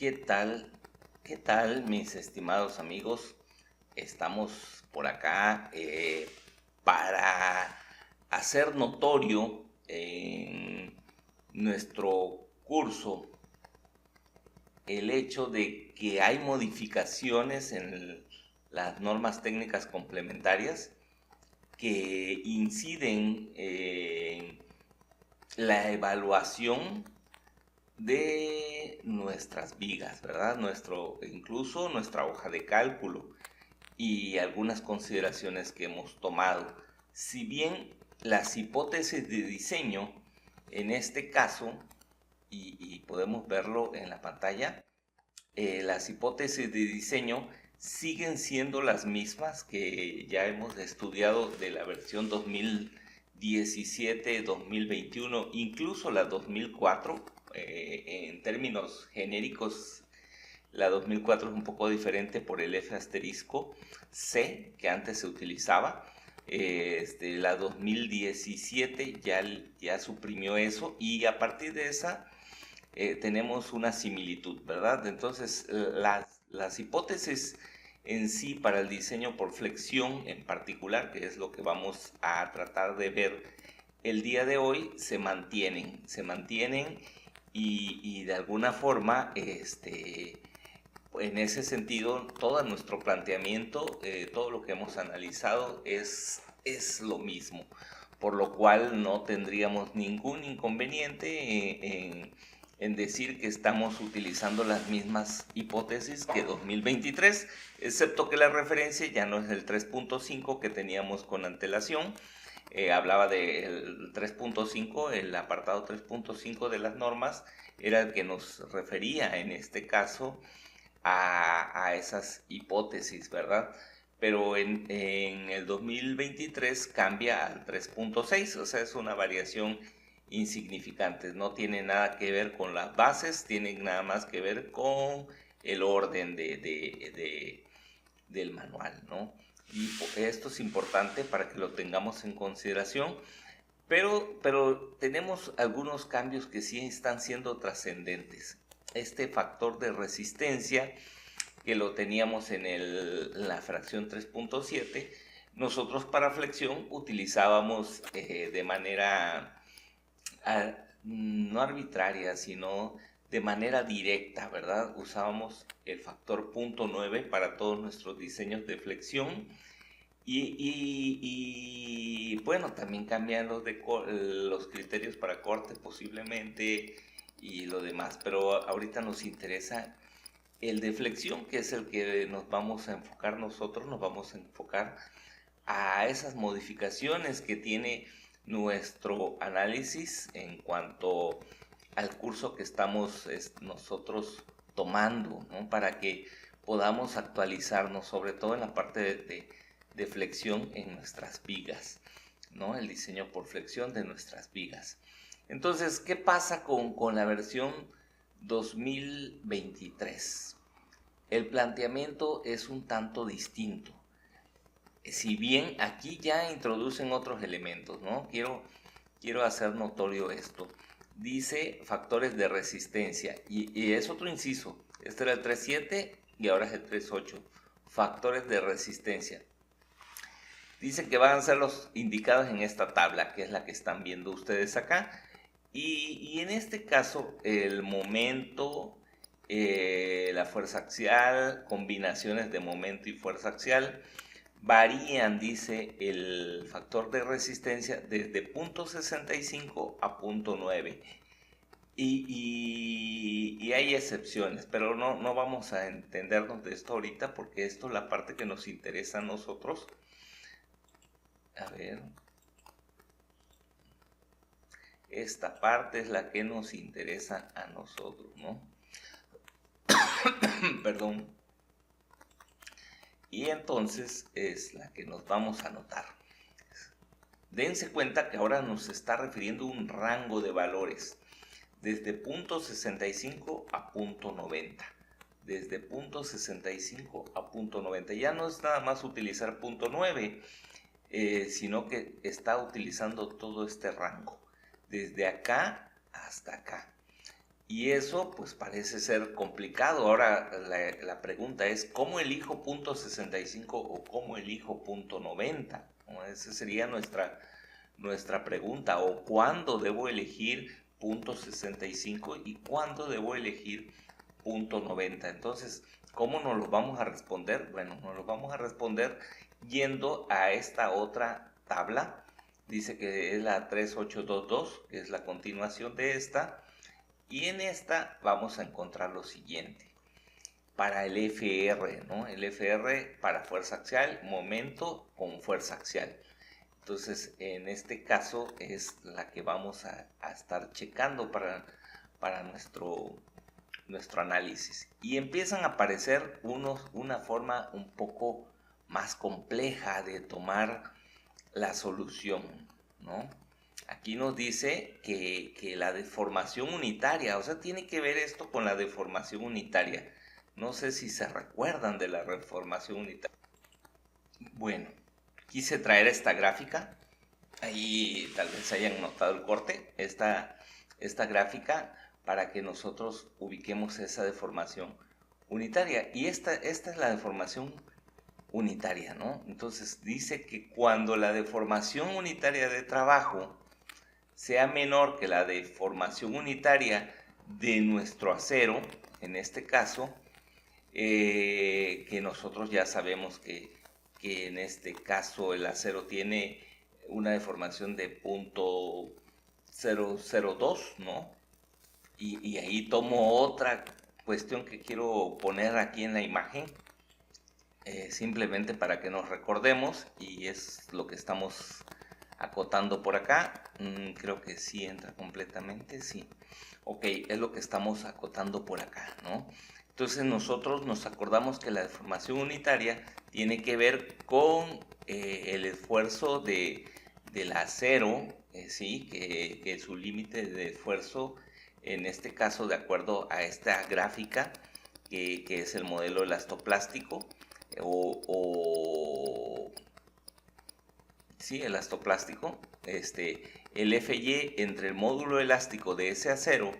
¿Qué tal? ¿Qué tal, mis estimados amigos? Estamos por acá para hacer notorio en nuestro curso el hecho de que hay modificaciones en las normas técnicas complementarias que inciden en la evaluación de nuestras vigas, ¿verdad? Incluso nuestra hoja de cálculo y algunas consideraciones que hemos tomado. Si bien las hipótesis de diseño, en este caso, y podemos verlo en la pantalla, las hipótesis de diseño siguen siendo las mismas que ya hemos estudiado de la versión 2017, 2021, incluso la 2004. En términos genéricos, la 2004 es un poco diferente por el F asterisco C que antes se utilizaba. La 2017 ya suprimió eso, y a partir de esa tenemos una similitud, ¿verdad? Entonces, las hipótesis en sí para el diseño por flexión en particular, que es lo que vamos a tratar de ver el día de hoy, se mantienen y de alguna forma, en ese sentido, todo nuestro planteamiento, todo lo que hemos analizado es lo mismo, por lo cual no tendríamos ningún inconveniente en decir que estamos utilizando las mismas hipótesis que 2023, excepto que la referencia ya no es el 3.5 que teníamos con antelación. Hablaba del 3.5, el apartado 3.5 de las normas era el que nos refería en este caso a esas hipótesis, ¿verdad? Pero en el 2023 cambia al 3.6, o sea, es una variación insignificante, no tiene nada que ver con las bases, tiene nada más que ver con el orden del manual, ¿no? Y esto es importante para que lo tengamos en consideración, pero tenemos algunos cambios que sí están siendo trascendentes. Este factor de resistencia que lo teníamos en la fracción 3.7, nosotros para flexión utilizábamos de manera no arbitraria, sino de manera directa, ¿verdad? Usábamos el factor 0.9 para todos nuestros diseños de flexión. Bueno, también cambian los criterios para corte posiblemente y lo demás, pero ahorita nos interesa el de flexión, que es el que nos vamos a enfocar nosotros. Nos vamos a enfocar a esas modificaciones que tiene nuestro análisis en cuanto al curso que estamos nosotros tomando, ¿no? Para que podamos actualizarnos, sobre todo en la parte de flexión en nuestras vigas, ¿no? El diseño por flexión de nuestras vigas. Entonces, ¿qué pasa con la versión 2023? El planteamiento es un tanto distinto. Si bien aquí ya introducen otros elementos, ¿no? Quiero hacer notorio esto. Dice factores de resistencia y es otro inciso. Este era el 3.7 y ahora es el 3.8. Factores de resistencia. Dice que van a ser los indicados en esta tabla, que es la que están viendo ustedes acá. Y en este caso, el momento, la fuerza axial, combinaciones de momento y fuerza axial, varían, dice, el factor de resistencia desde 0.65 a 0.9. Y hay excepciones, pero no vamos a entendernos de esto ahorita, porque esto es la parte que nos interesa a nosotros. A ver, esta parte es la que nos interesa a nosotros, ¿no? Perdón. Y entonces es la que nos vamos a anotar. Dense cuenta que ahora nos está refiriendo un rango de valores desde 0.65 a 0.90. Desde 0.65 a 0.90. Ya no es nada más utilizar 0.9, sino que está utilizando todo este rango, desde acá hasta acá. Y eso pues parece ser complicado. Ahora la pregunta es, ¿cómo elijo punto 65 o cómo elijo punto 90? ¿No? Esa sería nuestra pregunta. ¿O cuándo debo elegir punto 65 y cuándo debo elegir punto 90? Entonces, ¿cómo nos lo vamos a responder? Bueno, nos lo vamos a responder yendo a esta otra tabla. Dice que es la 3822, que es la continuación de esta. Y en esta vamos a encontrar lo siguiente. Para el FR, ¿no? El FR para fuerza axial, momento con fuerza axial. Entonces, en este caso es la que vamos a estar checando para nuestro análisis. Y empiezan a aparecer una forma un poco más compleja de tomar la solución, ¿no? Aquí nos dice que la deformación unitaria, o sea, tiene que ver esto con la deformación unitaria. No sé si se recuerdan de la deformación unitaria. Bueno, quise traer esta gráfica. Ahí tal vez hayan notado el corte. Esta gráfica para que nosotros ubiquemos esa deformación unitaria. Y esta es la deformación unitaria, ¿no? Entonces dice que cuando la deformación unitaria de trabajo sea menor que la deformación unitaria de nuestro acero, en este caso, que nosotros ya sabemos que en este caso el acero tiene una deformación de 0.002, ¿no? Y ahí tomo otra cuestión que quiero poner aquí en la imagen, simplemente para que nos recordemos, y es lo que estamos acotando por acá. Creo que sí entra completamente, sí. Ok, es lo que estamos acotando por acá, ¿no? Entonces nosotros nos acordamos que la deformación unitaria tiene que ver con el esfuerzo del acero, ¿sí? Que su límite de esfuerzo, en este caso de acuerdo a esta gráfica, que es el modelo elastoplástico, sí, elastoplástico, el FY entre el módulo elástico de ese acero,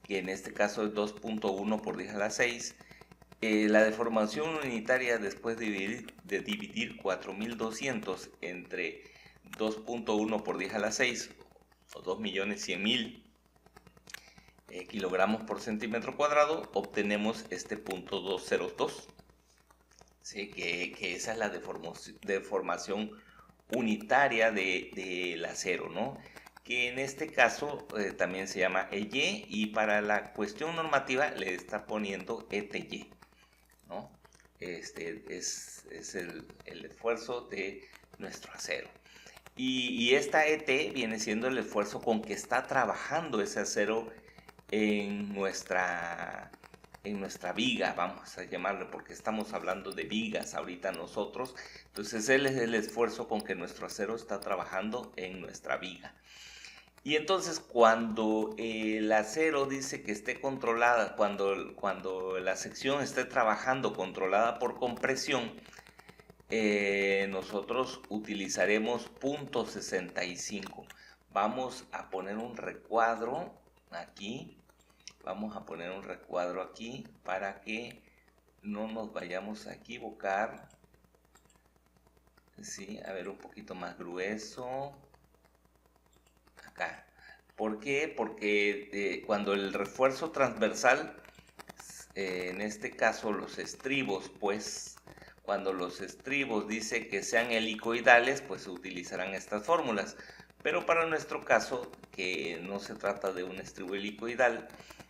que en este caso es 2.1 por 10 a la 6, la deformación unitaria después de dividir 4200 entre 2.1 por 10 a la 6, o 2.100.000 kilogramos por centímetro cuadrado, obtenemos este punto 202. ¿Sí? Que esa es la deformación unitaria del acero, ¿no? Que en este caso también se llama EY, y para la cuestión normativa le está poniendo ETY, ¿no? Es el esfuerzo de nuestro acero. Y esta ET viene siendo el esfuerzo con que está trabajando ese acero en nuestra viga, vamos a llamarlo, porque estamos hablando de vigas ahorita nosotros. Entonces él es el esfuerzo con que nuestro acero está trabajando en nuestra viga. Y entonces cuando el acero dice que esté controlada, cuando la sección esté trabajando controlada por compresión, nosotros utilizaremos punto 65. Vamos a poner un recuadro aquí. Vamos a poner un recuadro aquí para que no nos vayamos a equivocar. Sí, a ver, un poquito más grueso. Acá. ¿Por qué? Porque cuando el refuerzo transversal, en este caso los estribos, pues cuando los estribos dice que sean helicoidales, pues se utilizarán estas fórmulas. Pero para nuestro caso, que no se trata de un estribo helicoidal,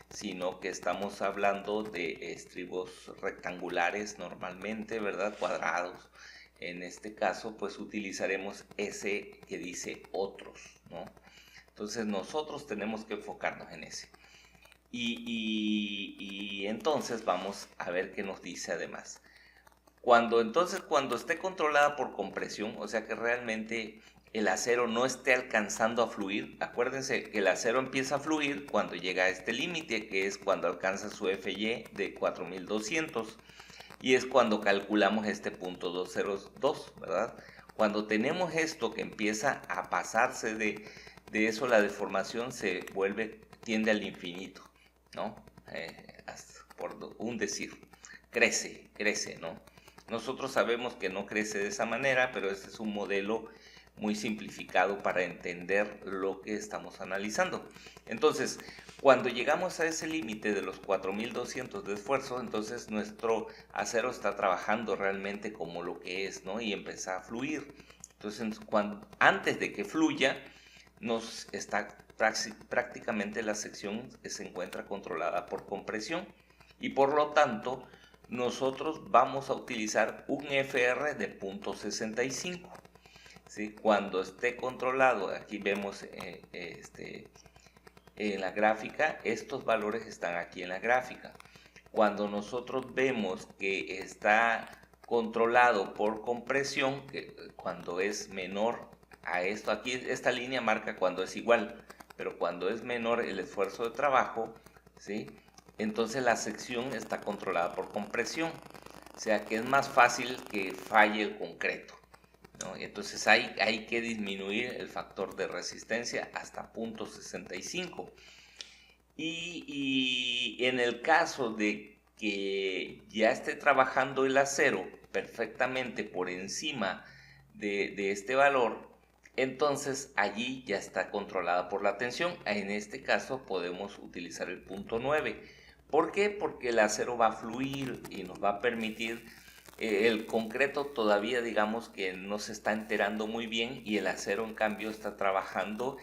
sino que estamos hablando de estribos rectangulares normalmente, ¿verdad? Cuadrados. En este caso, pues utilizaremos ese que dice otros, ¿no? Entonces nosotros tenemos que enfocarnos en ese. Y entonces vamos a ver qué nos dice además. Cuando esté controlada por compresión, o sea que realmente el acero no esté alcanzando a fluir, acuérdense que el acero empieza a fluir cuando llega a este límite, que es cuando alcanza su FY de 4200, y es cuando calculamos este punto 202, ¿verdad? Cuando tenemos esto que empieza a pasarse de eso, la deformación tiende al infinito. ¿no? Por un decir, crece, ¿no? Nosotros sabemos que no crece de esa manera, pero este es un modelo muy simplificado para entender lo que estamos analizando. Entonces, cuando llegamos a ese límite de los 4200 de esfuerzo, entonces nuestro acero está trabajando realmente como lo que es, ¿no? Y empieza a fluir. Entonces, antes de que fluya, prácticamente la sección se encuentra controlada por compresión y por lo tanto nosotros vamos a utilizar un FR de 0.65. ¿Sí? Cuando esté controlado, aquí vemos en la gráfica, estos valores están aquí en la gráfica. Cuando nosotros vemos que está controlado por compresión, que cuando es menor a esto, aquí esta línea marca cuando es igual, pero cuando es menor el esfuerzo de trabajo, ¿sí? Entonces la sección está controlada por compresión, o sea que es más fácil que falle el concreto, ¿no? Entonces hay que disminuir el factor de resistencia hasta 0.65. Y en el caso de que ya esté trabajando el acero perfectamente por encima de este valor, entonces allí ya está controlada por la tensión. En este caso podemos utilizar el punto 9. ¿Por qué? Porque el acero va a fluir y nos va a permitir, el concreto todavía digamos que no se está enterando muy bien y el acero en cambio está trabajando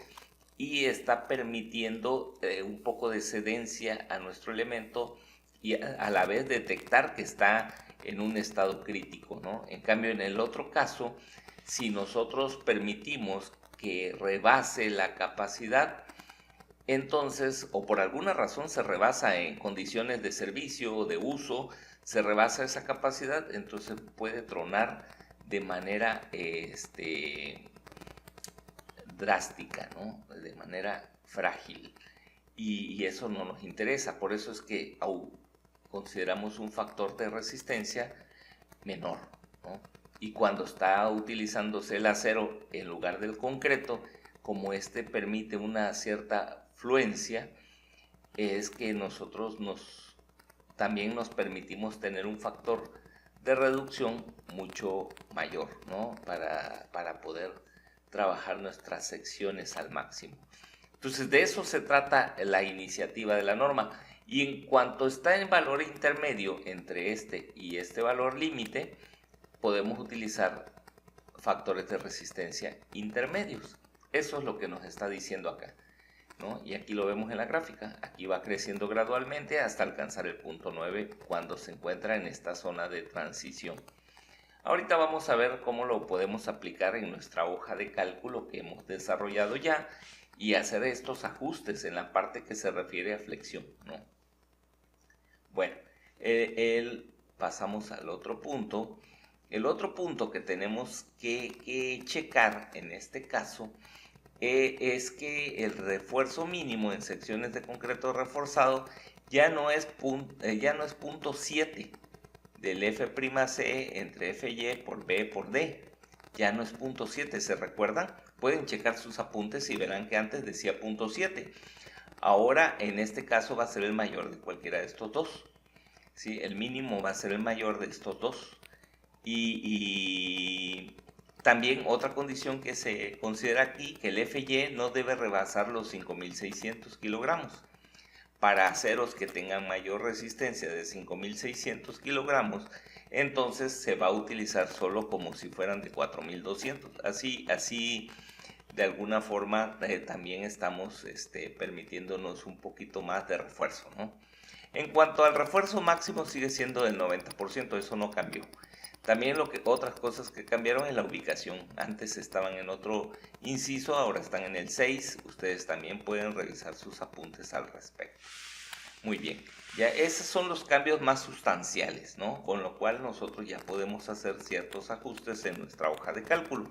y está permitiendo un poco de cedencia a nuestro elemento y a la vez detectar que está en un estado crítico, ¿no? En cambio, en el otro caso, si nosotros permitimos que rebase la capacidad, entonces, o por alguna razón se rebasa en condiciones de servicio o de uso, se rebasa esa capacidad, entonces puede tronar de manera drástica, ¿no? De manera frágil. Y eso no nos interesa, por eso es que consideramos un factor de resistencia menor, ¿no? Y cuando está utilizándose el acero en lugar del concreto, como este permite una cierta fluencia, es que nosotros también nos permitimos tener un factor de reducción mucho mayor, ¿no? Para poder trabajar nuestras secciones al máximo. Entonces, de eso se trata la iniciativa de la norma. Y en cuanto está en valor intermedio entre este y este valor límite, podemos utilizar factores de resistencia intermedios. Eso es lo que nos está diciendo acá, ¿no? Y aquí lo vemos en la gráfica. Aquí va creciendo gradualmente hasta alcanzar el punto 9 cuando se encuentra en esta zona de transición. Ahorita vamos a ver cómo lo podemos aplicar en nuestra hoja de cálculo que hemos desarrollado ya y hacer estos ajustes en la parte que se refiere a flexión, ¿no? Bueno, pasamos al otro punto. El otro punto que tenemos que checar en este caso es que el refuerzo mínimo en secciones de concreto reforzado ya no es punto 7 del F'C entre Fy por B por D. Ya no es punto 7, ¿se recuerdan? Pueden checar sus apuntes y verán que antes decía punto 7. Ahora, en este caso, va a ser el mayor de cualquiera de estos dos. ¿Sí? El mínimo va a ser el mayor de estos dos. Y también otra condición que se considera aquí, que el Fy no debe rebasar los 5600 kilogramos. Para aceros que tengan mayor resistencia de 5600 kilogramos, entonces se va a utilizar solo como si fueran de 4200. Así de alguna forma también estamos permitiéndonos un poquito más de refuerzo, ¿no? En cuanto al refuerzo máximo, sigue siendo del 90%, eso no cambió. También otras cosas que cambiaron es la ubicación. Antes estaban en otro inciso, ahora están en el 6. Ustedes también pueden revisar sus apuntes al respecto. Muy bien, ya esos son los cambios más sustanciales, ¿no? Con lo cual nosotros ya podemos hacer ciertos ajustes en nuestra hoja de cálculo.